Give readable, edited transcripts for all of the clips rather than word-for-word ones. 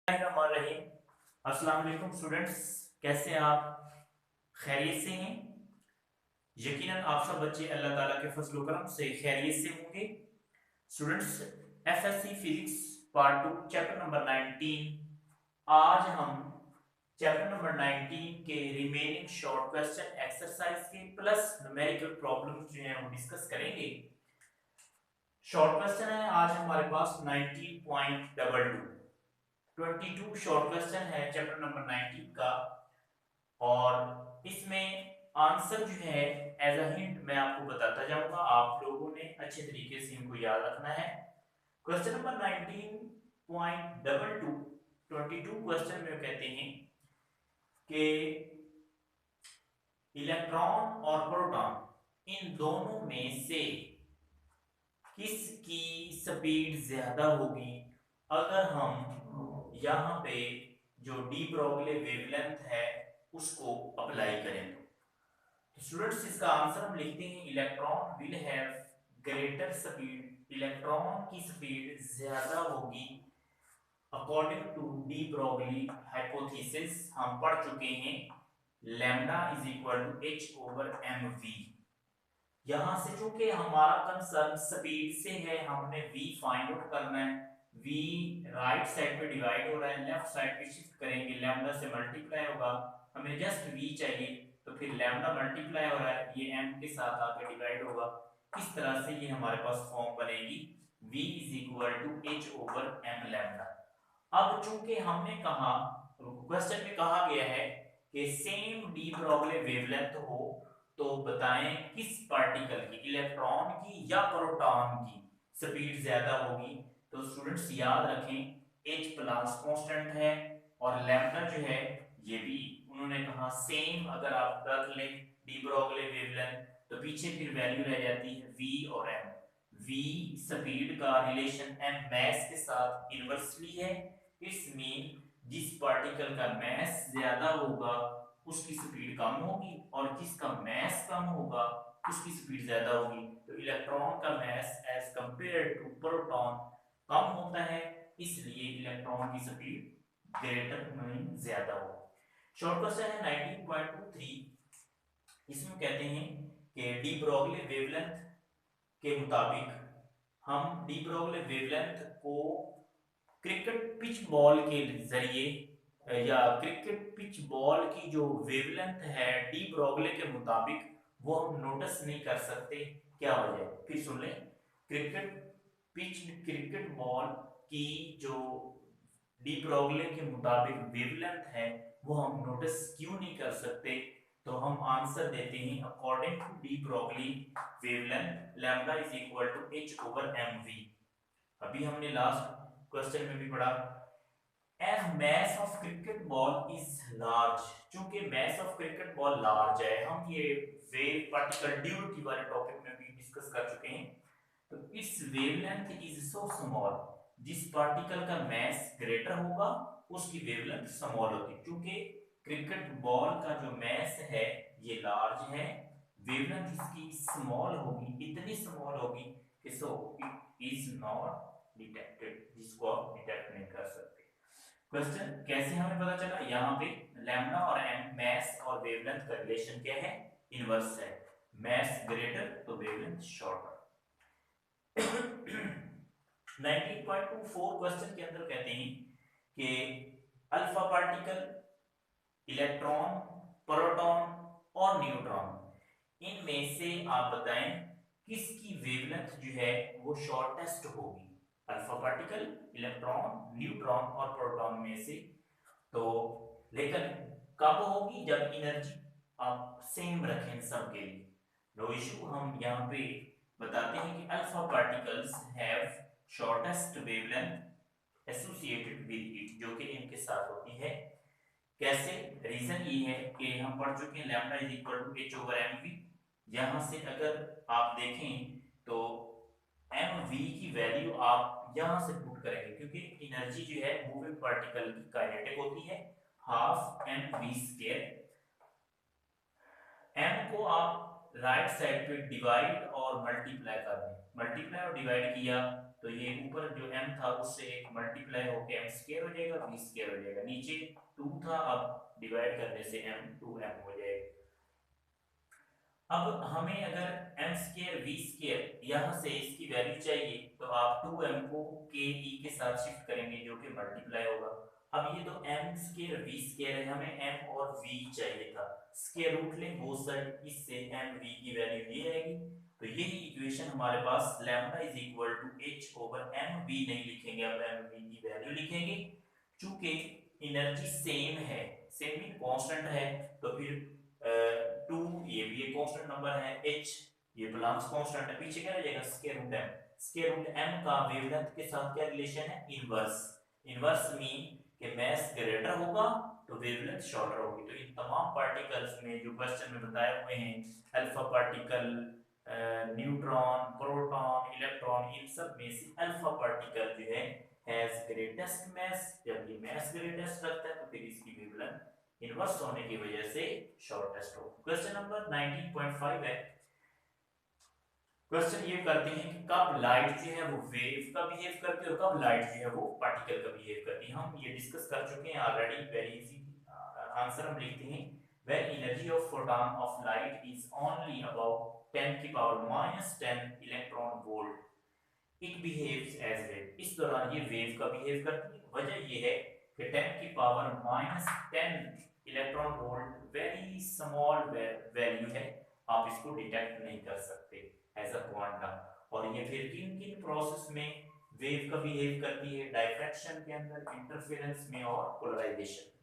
रहीम। अस्सलाम वालेकुम स्टूडेंट्स, कैसे हैं आप? खैरियत से हैं? यकीनन आप सब बच्चे अल्लाह ताला के फजल करम से खैरियत से होंगे। Students, FSc physics part 2 chapter number 19। आज हम चैप्टर नंबर 19 के रिमेनिंग शॉर्ट क्वेश्चन एक्सरसाइज के प्लस न्यूमेरिकल प्रॉब्लम्स जो हैं वो डिस्कस करेंगे। शॉर्ट क्वेश्चन है आज हमारे पास 19.22 22 शॉर्ट क्वेश्चन है चैप्टर नंबर 19 का। और इसमें आंसर जो है एज अ हिंट मैं आपको बताता जाऊंगा, आप लोगों ने अच्छे तरीके से इनको याद रखना है। क्वेश्चन नंबर 19.22 22 क्वेश्चन में कहते हैं कि इलेक्ट्रॉन और प्रोटॉन इन दोनों में से किसकी स्पीड ज्यादा होगी अगर हम यहाँ पे जो डी ब्रोगली वेवलेंथ है उसको अप्लाई करें। तो स्टूडेंट्स, इसका आंसर हम लिखते हैं electron will have greater speed. Electron की स्पीड ज्यादा होगी according to de Broglie hypothesis. हम पढ़ चुके हैं lambda is equal to H over M v. यहां से चूंकि हमारा कंसर्न स्पीड से है, हमने v फाइंड आउट करना है। v राइट साइड पे डिवाइड हो रहा है, लेफ्ट साइड पे शिफ्ट करेंगे, लैम्डा से मल्टीप्लाई होगा, हमें जस्ट v चाहिए। तो फिर लैम्डा मल्टीप्लाई हो रहा है, ये m के साथ आके डिवाइड होगा। इस तरह से ये हमारे पास फॉर्म बनेगी v is equal to H over m lambda. अब चूंकि हमने कहा, क्वेश्चन में कहा गया है कि सेम डी ब्रोगली वेवलेंथ हो तो बताएं किस पार्टिकल की, इलेक्ट्रॉन की या प्रोटॉन की स्पीड ज्यादा होगी। तो स्टूडेंट्स याद रखें H प्लस कांस्टेंट है और लैम्डा जो है ये भी उन्होंने कहा सेम। अगर आप रख लें डी ब्रोगली वेवलेंथ तो पीछे फिर वैल्यू रह जाती है V और M। V स्पीड का रिलेशन M मैस के साथ इनवर्सली है। इट्स मीन जिस पार्टिकल का मैस ज्यादा होगा उसकी स्पीड कम होगी और जिसका मैस कम होगा उसकी स्पीड ज्यादा होगी। तो इलेक्ट्रॉन का mass as compare to proton कम होता है, इसलिए इलेक्ट्रॉन की स्पीड ग्रेटर मीन ज्यादा होगी। शॉर्ट क्वेश्चन है 19.23। इसमें कहते हैं कि डी ब्रोगली वेवलेंथ के मुताबिक हम डी ब्रोगली वेवलेंथ को क्रिकेट पिच बॉल के जरिए या क्रिकेट पिच बॉल की जो वेवलेंथ है डी ब्रोगली के मुताबिक वो हम नोटिस नहीं कर सकते। क्या वजह है? फिर सुन लें। क्रिकेट पिच क्रिकेट बॉल की जो डी ब्रोगली के मुताबिक वेवलेंथ है वो हम नोटिस क्यों नहीं कर सकते? तो हम आंसर देते हैं according to de Broglie wavelength lambda is equal to H over M V. अभी हमने लास्ट क्वेश्चन में भी पढ़ा as mass of cricket ball is large. चूंकि mass of cricket ball large है, हम ये वेव पार्टिकल ड्यूटी वाले टॉपिक में भी डिस्कस कर चुके हैं। तो इस वेवलेंथ इज सो स्मॉल, जिस पार्टिकल का मैस ग्रेटर होगा उसकी वेवलेंथ स्मॉल होगी। क्योंकि क्रिकेट बॉल का जो मैस है ये लार्ज है, वेवलेंथ इसकी स्मॉल होगी, इतनी स्मॉल होगी कि so it is not detected, जिसको आप डिटेक्ट नहीं कर सकते। क्वेश्चन कैसे हमें पता चला? यहाँ पे लैम्डा और एम मैस और वेवलेंथ का रिलेशन क्या है? इनवर्स है। मैस ग्रेटर तो वेवलेंथ शॉर्टर। 19.24 क्वेश्चन के अंदर कहते हैं कि अल्फा पार्टिकल, इलेक्ट्रॉन, प्रोटॉन और न्यूट्रॉन इनमें से आप बताएं किसकी वेवलेंथ जो है वो शॉर्टेस्ट होगी? अल्फा पार्टिकल, इलेक्ट्रॉन, न्यूट्रॉन और प्रोटॉन में से। तो लेकिन कब होगी? जब एनर्जी आप सेम रखें सबके लिए। नो इशू, हम यहाँ पे बताते हैं कि alpha particles have shortest wavelength associated with it, जो कि इनके साथ होती है। कैसे? रीजन ये है कि हम पढ़ चुके हैं lambda is equal to H over M v. यहां से अगर आप देखें तो एम वी की वैल्यू आप यहां से पुट करेंगे, क्योंकि एनर्जी जो है मूविंग पार्टिकल की काइनेटिक होती है half m v square. M को आप राइट साइड पे डिवाइड और मल्टीप्लाई कर दें, मल्टीप्लाई और डिवाइड किया तो ये ऊपर जो m था उससे एक मल्टीप्लाई होकर m स्क्वायर हो जाएगा, v स्क्वायर हो जाएगा। नीचे 2 था, अब डिवाइड करने से m 2m हो जाएगा। अब हमें अगर m स्क्वायर v स्क्वायर यहाँ से इसकी वैल्यू चाहिए तो आप 2m को ke के साथ शिफ्ट करेंगे जो कि मल्टीप्लाई होगा। अब ये तो m स्क्वायर v स्क्वायर है, हमें m और v चाहिए था, स्क्वायर रूट लें बोथ साइड, इससे m v की वैल्यू ये आएगी। तो यही इक्वेशन हमारे पास lambda is equal to h over m v नहीं लिखेंगे, अब m v की वैल्यू लिखेंगे। चूंकि एनर्जी सेम है, सेम मीन कांस्टेंट है, तो फिर 2 ये भी एक कांस्टेंट नंबर है, h ये प्लांक्स कांस्टेंट है, पीछे क्या रह जाएगा square root m। Square root m का वेवलेंथ के साथ क्या रिलेशन है, इनवर्स। इनवर्स मीन कि मास ग्रेटर होगा तो वेवलेंथ शॉर्टर होगी। तो इन तमाम पार्टिकल्स में जो क्वेश्चन में बताए हुए हैं, alpha particle, neutron, proton, electron, इन सब में से अल्फा पार्टिकल जो है हैज ग्रेटेस्ट मास। जब ये मास ग्रेटेस्ट रखता है तो फिर इसकी वेवलेंथ इनवर्स होने की वजह से शॉर्टेस्ट हो। क्वेश्चन नंबर 19.5 है। क्वेश्चन ये करते हैं कि कब लाइट जो है वो वेव का बिहेव करती है और कब लाइट जो है वो पार्टिकल का बिहेव करती है। हम ये डिस्कस कर चुके हैं ऑलरेडी, वेरी इजी। आंसर हम लिखते हैं when energy of photon of light is only about 10 की power -10 electron volt it behaves as wave. इस दौरान ये वेव का बिहेव करती है। वजह ये है कि 10 की power -10 electron volt very small value है, आप इसको डिटेक्ट नहीं कर सकते एज अ क्वांटम। और ये फिर किन किन प्रोसेस में वेव का बिहेव करती है, डायफ्रैक्शन के अंदर, इंटरफेरेंस में और polarisation.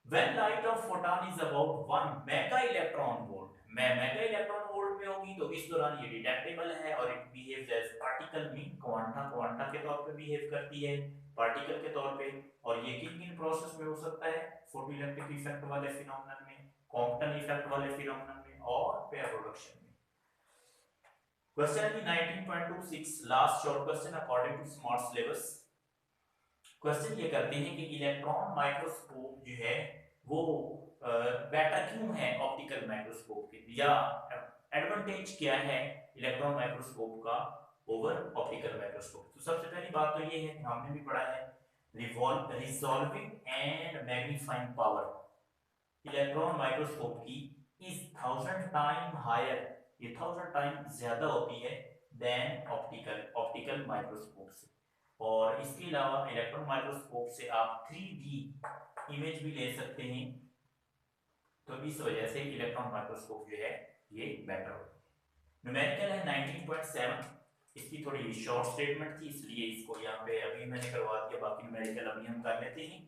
When light of photon is about 1 mega electron volt, mega electron volt में होगी तो इस दौरान ये डिटेक्टेबल है और it behaves as particle mean quanta, quanta के तौर पे बिहेव करती है, पार्टिकल के तौर पे। और ये किन किन प्रोसेस में हो सकता है, फोटोइलेक्ट्रिक इफेक्ट वाले फिनोमेनन में, कॉम्पटन इफेक्ट वाले फिनोमेनन में और पेयर प्रोडक्शन में। Question 19.26 last short question according to smart syllabus. Question ये करते हैं कि इलेक्ट्रॉन माइक्रोस्कोप जो है वो बेटर क्यों है ऑप्टिकल माइक्रोस्कोप के, या एडवांटेज क्या है इलेक्ट्रॉन माइक्रोस्कोप का ओवर ऑप्टिकल माइक्रोस्कोप। तो सबसे पहली बात तो ये है कि हमने भी पढ़ा है resolving and magnifying power electron microscope की इज 1000 टाइम हायर, ये 1000 टाइम ज्यादा होती है देन ऑप्टिकल माइक्रोस्कोप से। और इसके अलावा इलेक्ट्रॉन माइक्रोस्कोप से आप 3D इमेज भी ले सकते हैं, तो इस वजह से इलेक्ट्रॉन माइक्रोस्कोप जो है ये बेटर होता है। न्यूमेरिकल है 19.7, इसकी थोड़ी शॉर्ट स्टेटमेंट थी इसलिए इसको यहाँ पे अभी मैंने करवा दिया, बाकी न्यूमेरिकल अभी हम कर लेते हैं।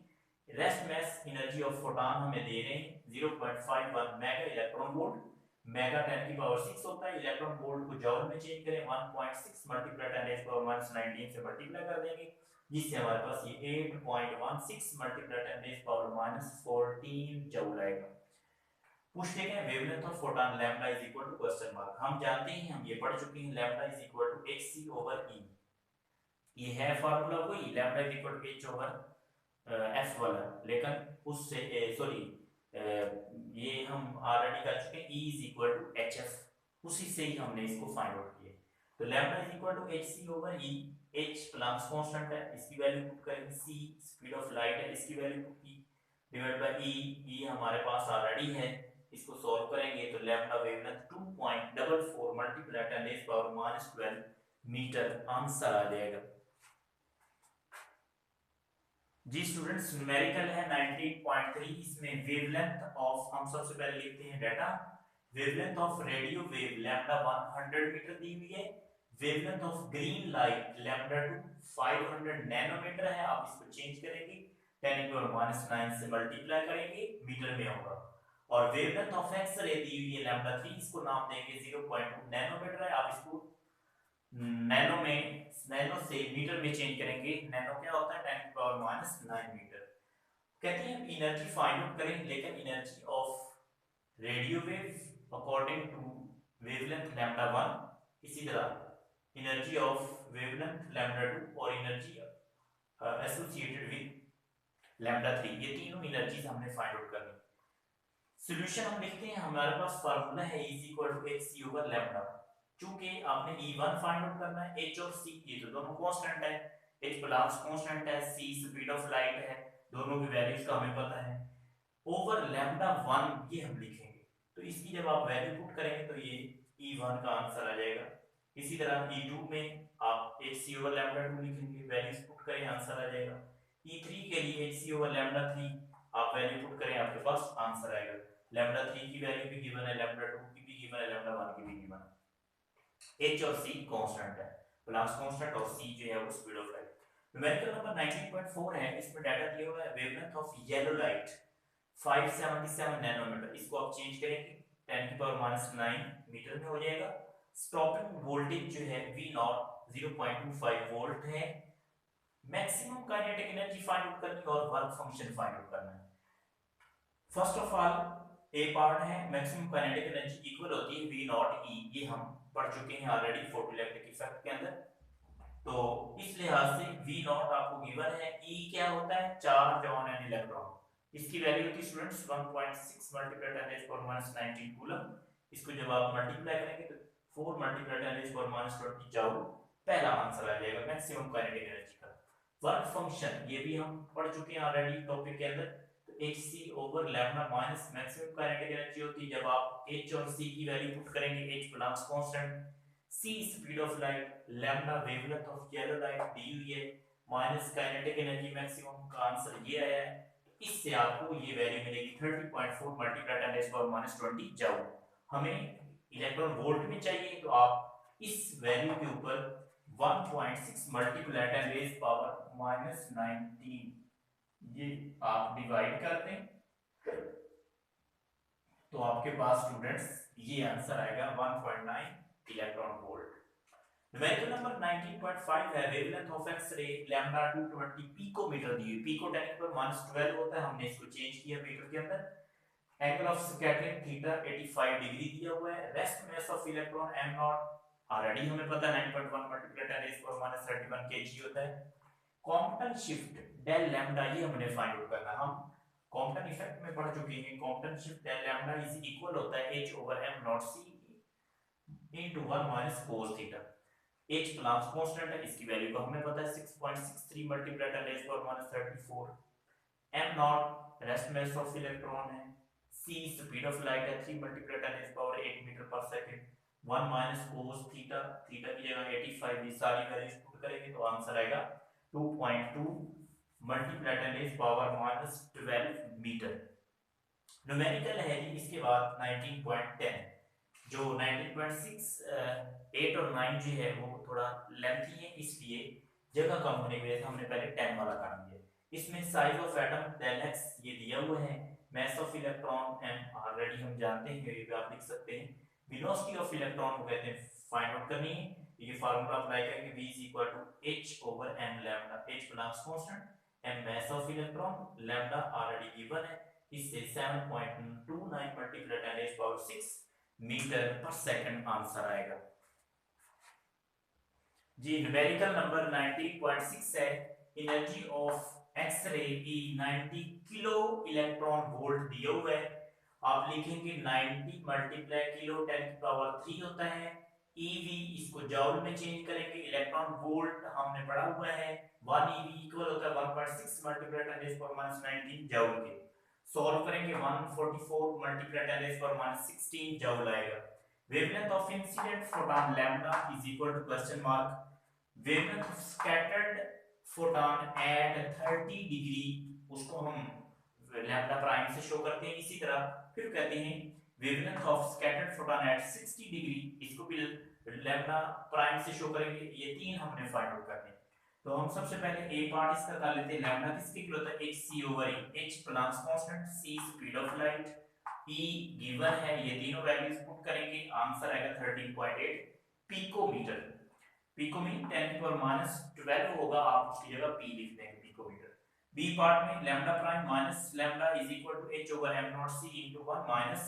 Rest mass energy of photon हमें दे रहे हैं 0.51 मेगा इलेक्ट्रॉन वोल्ट, मेगा 10 की पावर 6 होता है, इलेक्ट्रॉन वोल्ट को जॉल में चेंज करें 1.6 मल्टीप्लाई 10 की पावर -19 से मल्टीप्लाई कर देंगे, जिससे हमारे पास ये 8.16 मल्टीप्लाई 10 की पावर -14 जूल आएगा। पूछते हैं wavelength of photon lambda is equal to question mark. हम जानते हैं, हम ये पढ़ चुके हैं, lambda is equal to hc over e, ये है फार्मूला वही, lambda is equal to h over f वाला, लेकिन उससे सॉरी ये हम ऑलरेडी कर चुके हैं, E is equal to hf, उसी से ही हमने इसको फाइंड आउट किया। तो lambda is equal to hc over e, h Planck's constant है, इसकी वैल्यू पुट करेंगे, c स्पीड ऑफ लाइट है, इसकी वैल्यू पुट की, डिवाइड बाय e, e हमारे पास ऑलरेडी है, इसको सॉल्व करेंगे तो लैम्डा वेवलेंथ 2.44 मल्टीप्लाई 10 की पावर -12 मीटर आंसर आ जाएगा। जी स्टूडेंट्स, न्यूमेरिकल है 19.3, इसमें वेवलेंथ ऑफ, हम सबसे पहले लिखते हैं data, wavelength of radio wave lambda 100 metre दी हुई है, wavelength of green light lambda 2 500 nanometre है, आप इसको चेंज करेंगे 10 की पावर -9 से मल्टीप्लाई करेंगे, मीटर में होगा। और वेवलेंथ ऑफ एक्स रे दी हुई है लैम्डा 3, इसको नाम देंगे 0.2 नैनोमीटर है, आप इसको नैनो से मीटर में चेंज करेंगे, नैनो क्या होता है 10 की पावर -9 मीटर। कहते हैं एनर्जी फाइंड आउट करें, लेकिन energy of radio wave according to wavelength lambda 1, इसी तरह एनर्जी ऑफ वेवलेंथ लैम्डा 2 और एनर्जी एसोसिएटेड विद लैम्डा 3, ये तीनों एनर्जीज हमने फाइंड आउट करनी। सॉल्यूशन हम लिखते हैं, हमारे पास फार्मूला है E = hc ओवर लैम्डा। चूंकि आपने E1 फाइंड आउट करना है, H और C ये तो दोनों कांस्टेंट है, H प्लस कांस्टेंट है, C स्पीड ऑफ लाइट है, दोनों की वैल्यूज का हमें पता है, ओवर लैम्डा 1 ये हम लिखेंगे। तो इसकी जब आप वैल्यू पुट करेंगे तो ये E1 का आंसर आ जाएगा। इसी तरह E2 में आप HC ओवर लैम्डा 2 लिखेंगे, वैल्यूज पुट करें आंसर आ जाएगा। E3 के लिए HC ओवर लैम्डा 3 आप वैल्यू पुट करें, आपके पास आंसर आएगा। लैम्डा 3 की वैल्यू भी गिवन है, लैम्डा 2 की भी गिवन है, लैम्डा 1 की भी गिवन है। H और C कांस्टेंट है, प्लस कांस्टेंट, और C जो है वो speed of light. Numerical number 19.4 है, इसमें डाटा दिया हुआ है wavelength of yellow light 577 nanometre, इसको आप चेंज करेंगे 10 की पावर -9 मीटर में हो जाएगा। स्टॉपिंग वोल्टेज जो है V नॉट 0.25 वोल्ट है। Maximum kinetic energy find out करनी है और वर्क फंक्शन फाइंड आउट करना है। First of all A part है मैक्सिमम काइनेटिक एनर्जी इक्वल होती है V नॉट E, ये हम पढ़ चुके हैं ऑलरेडी फोटोइलेक्ट्रिक इफेक्ट के अंदर। तो इस लिहाज से V नॉट आपको गिवन है, E क्या होता है, चार्ज ऑन एन इलेक्ट्रॉन, इसकी वैल्यू होती है स्टूडेंट्स 1.6 मल्टीप्लाई 10⁻⁻⁻⁰ कूलम। इसको जब आप मल्टीप्लाई करेंगे तो 4 मल्टीप्लाई 10⁻⁻20 जूल पहला आंसर आ जाएगा मैक्सिमम काइनेटिक एनर्जी का। वर्क फंक्शन ये भी हम पढ़ चुके हैं ऑलरेडी टॉपिक के अंदर। तो hc over lambda minus maximum kinetic energy होती है जब आप h और c की वैल्यू पुट करेंगे, h plus constant, c speed of light, lambda wavelength of yellow light दी हुई है, माइनस काइनेटिक एनर्जी मैक्सिमम का आंसर ये आया है। इससे आपको ये वैल्यू मिलेगी 30.4 मल्टीप्लाई 10⁻⁻20 जूल। हमें इलेक्ट्रॉन वोल्ट में चाहिए, तो आप इस वैल्यू के ऊपर 1.6 मल्टीप्लाई 10⁻⁻19 ये आप डिवाइड कर दें तो आपके पास स्टूडेंट्स ये आंसर आएगा 1.9 इलेक्ट्रॉन वोल्ट। न्यूमेरिकल नंबर 19.5 है, wavelength of X-ray lambda 220 picometre दी हुई, पिको 10⁻12 होता है, हमने इसको चेंज किया मीटर के अंदर। Angle of scattering theta 85 degree दिया हुआ है। Rest mass of electron m not already हमें पता है 9.1 मल्टीप्लाई 10⁻31 kg होता है। कॉम्पटन शिफ्ट डेल लैम्डा ये हमने फाइंड आउट करना, हम कॉम्पटन इफेक्ट में पढ़ चुके हैं। Compton shift del lambda is equal होता है h over m naught c into 1 minus cos theta. h plus constant है, इसकी वैल्यू को हमें पता है 6.63 multiply 10⁻34। m naught rest mass of electron है, c स्पीड ऑफ लाइट है 3 multiply 10⁸ metre per second, 1 minus cos theta, theta की जगह 85, ये सारी वैल्यूज पुट करेंगे तो आंसर आएगा 2.2 मल्टीप्लाई 10⁻12 मीटर। न्यूमेरिकल है जी इसके बाद 19.10, जो 19.6 8 और 9 जो है वो थोड़ा लेंथी है, इसलिए जगह कम होने की वजह से हमने पहले 10 वाला कर दिया। इसमें size of atom del x ये दिया हुआ है, mass of electron m already हम जानते हैं, ये भी आप लिख सकते हैं। वेलोसिटी ऑफ इलेक्ट्रॉन को कहते हैं फाइंड आउट करनी है, ये फार्मूला अप्लाई करेंगे v h over m lambda, h plus constant, m mass of electron, lambda already given है, इससे 7.29 multiply 10⁻6 metre per second answer आएगा जी। न्यूमेरिकल नंबर 19.6 है, एनर्जी ऑफ एक्स-रे की 90 किलो इलेक्ट्रॉन वोल्ट दिया हुआ है। आप लिखेंगे 90 मल्टीप्लाई किलो 10 की पावर 3 होता है, ev इसको जूल में चेंज करेंगे, इलेक्ट्रॉन वोल्ट हमने पढ़ा हुआ है 1 ev इक्वल होता है 1.6 मल्टीप्लाई 10⁻19 जूल के। सॉल्व करेंगे 144 मल्टीप्लाई 10⁻16 जूल आएगा। Wavelength of incident photon lambda is equal to question mark wavelength of scattered photon at 30 degree, उसको हम लैम्डा प्राइम से शो करते हैं। इसी तरह फिर कहते हैं wavelength of scattered photon at 60 degree, इसको भी लैम्डा प्राइम से शो करेंगे। ये तीन हमने फाइंड आउट करने। तो हम सबसे पहले ए पार्ट इसका कर लेते हैं, लैम्डा किसके इक्वल होता है hc over e, h plus constant, c speed of light, e given है, ये तीनों वैल्यूज पुट करेंगे, आंसर आएगा 13.8 पिकोमीटर। पिकोमीटर 10 की पावर -12 होगा, आप उसकी जगह p लिख देंगे पिकोमीटर। बी पार्ट में lambda prime minus lambda is equal to h over m naught c into 1 minus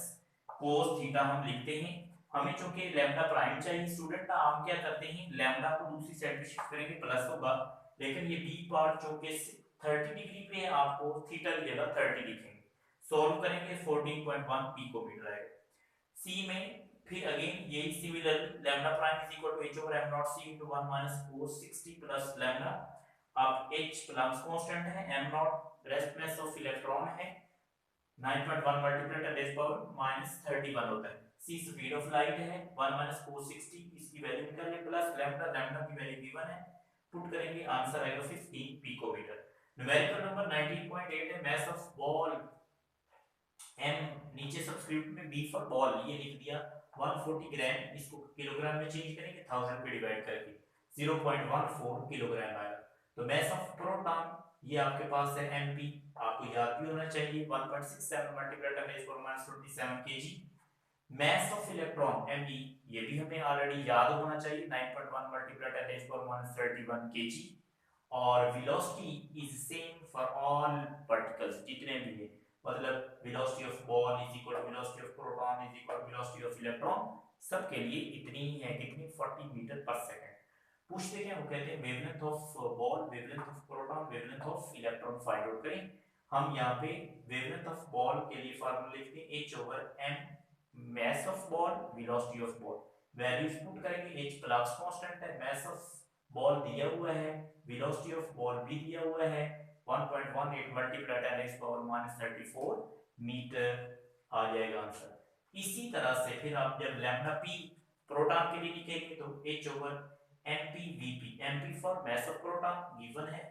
cos theta हम लिखते हैं। हमें चूंकि लैम्डा प्राइम चाहिए स्टूडेंट, हम क्या करते हैं लैम्डा को दूसरी साइड पे शिफ्ट करेंगे, प्लस होगा, लेकिन ये बी पार्ट चूंकि 30 डिग्री पे है, आपको थीटा की जगह 30 लिखेंगे। सॉल्व करेंगे 14.1 पिकोमीटर आएगा। सी में फिर अगेन यही similar lambda prime is equal to h over m naught c into 1 minus cos 60 plus lambda. अब h प्लस कांस्टेंट है, m naught rest mass of electron है, 9.1 मल्टीप्लाई 10 रेज़ पावर माइनस 31 होता है। c speed of light है 1 minus cos 60, इसकी value निकाल ले, plus lambda, lambda की वैल्यू गिवन है, पुट करेंगे आंसर आएगा 15 पिकोमीटर। न्यूमेरिकल नंबर 19.8 है, मास ऑफ बॉल m, नीचे सब्स्क्रिप्ट में b फॉर बॉल ये लिख दिया 140 ग्राम, इसको किलोग्राम में चेंज करेंगे 1000 पे डिवाइड करके 0.14 किलोग्राम आएगा। तो मास ऑफ प्रोटॉन ये आपके पास है mp, आपको याद भी होना चाहिए 1.67 multiply 10 raise power minus 27 kg। Mass of electron me ये भी हमें ऑलरेडी याद होना चाहिए 9.1 multiply 10 raise power minus 31 kg। और velocity is same for all particles जितने भी है, मतलब velocity of ball is equal to velocity of proton is equal to velocity of electron, सबके लिए इतनी ही है, कितनी 40 मीटर पर सेकंड। पूछते क्या, वो कहते हैं wavelength of ball, wavelength of proton, wavelength of electron find out करें। हम यहाँ पे वेवलेंथ ऑफ बॉल के लिए फार्मूला लिखते हैं h over m, mass of ball, velocity of ball, values put करेंगे, h प्लस कांस्टेंट है, मास ऑफ बॉल दिया हुआ है, वेलोसिटी ऑफ बॉल भी दिया हुआ है 1.18 multiply 10 raise power minus 34 metre आ जाएगा आंसर। इसी तरह से फिर आप जब लैम्डा p प्रोटॉन के लिए लिखेंगे तो h over mp vp, mp for mass of proton given है,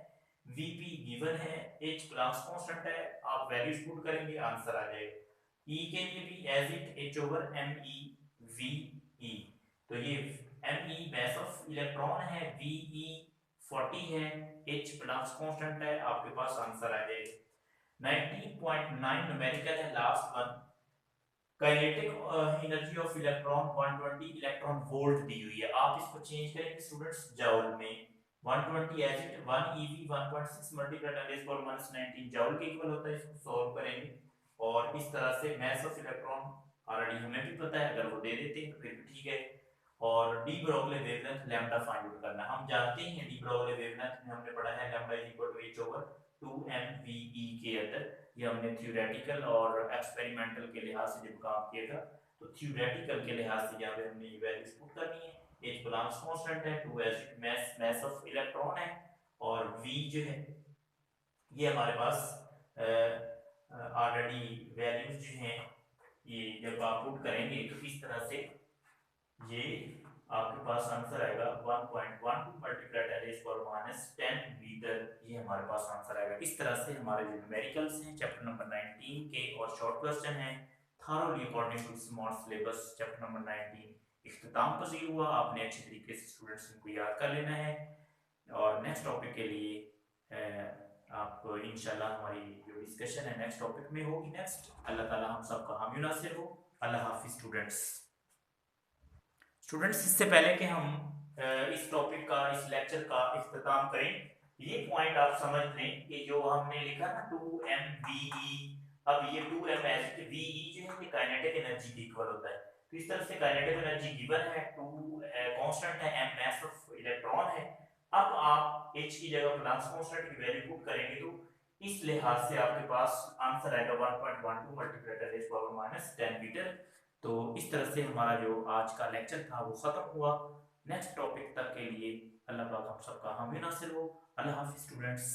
vp गिवन है, h प्लस कांस्टेंट है, आप वैल्यूज पुट करेंगे आंसर आ जाएगा। e के लिए भी as it h over me ve, तो ये me मास ऑफ इलेक्ट्रॉन है, ve 40 है, h प्लस कांस्टेंट है, आपके पास आंसर आ जाएगा। 19.9 न्यूमेरिकल है last one, kinetic energy of electron 120 electron volt दी हुई है, आप इसको चेंज करेंगे स्टूडेंट्स जूल में, 120 as it 1 ev 1.6 multiply 10 raise power minus 19 joule के इक्वल होता है, इसको सॉल्व करेंगे। और इस तरह से मास ऑफ इलेक्ट्रॉन ऑलरेडी हमें भी पता है, अगर वो दे देते हैं तो फिर भी ठीक है। और D Broglie wavelength lambda find out करना, हम जानते हैं डी ब्रोगली वेवलेंथ में हमने पढ़ा है lambda is equal to h over 2mve के अंदर, ये हमने थ्योरेटिकल और एक्सपेरिमेंटल के लिहाज से जब काम किया था, तो थ्योरेटिकल के लिहाज से यहाँ पे हमने ये वैल्यूज पुट करनी है, h प्लस कांस्टेंट है, 2 as mass mass of electron है, और v जो है ये हमारे पास ऑलरेडी वैल्यूज जो हैं ये जब आप पुट करेंगे तो इस तरह से ये आपके पास आंसर आएगा 1.12 multiply 10 raise power minus 10 metre, ये हमारे पास आंसर आएगा। इस तरह से हमारे जो न्यूमेरिकल्स हैं चैप्टर नंबर 19 के और शॉर्ट क्वेश्चन हैं thoroughly according to smart syllabus chapter number 19 इख्तिताम पजीर हुआ। आपने अच्छे तरीके से स्टूडेंट्स इनको याद कर लेना है, और नेक्स्ट टॉपिक के लिए आप इंशाल्लाह हमारी जो डिस्कशन है नेक्स्ट टॉपिक में होगी नेक्स्ट। अल्लाह ताला हम सबका हामी नासिर हो। अल्लाह हाफिज स्टूडेंट्स। इससे पहले कि हम इस टॉपिक का, इस लेक्चर का इख्तिताम करें, ये पॉइंट आप समझ लें कि जो हमने लिखा ना 2mve, अब ये 2m ve जो है काइनेटिक एनर्जी के इक्वल होता है, तो इस तरह से काइनेटिक एनर्जी गिवन है, 2 कांस्टेंट है, m मास ऑफ इलेक्ट्रॉन है। अब आप h की जगह प्लस कांस्टेंट की वैल्यू पुट करेंगे तो इस लिहाज से आपके पास आंसर आएगा 1.12 multiply 10 raise power minus 10 metre. तो इस तरह से हमारा जो आज का लेक्चर था वो ख़त्म हुआ। नेक्स्ट टॉपिक तक के लिए अल्लाह पाक हम सबका हामी नासिर हो। अल्लाह हाफिज़ स्टूडेंट्स।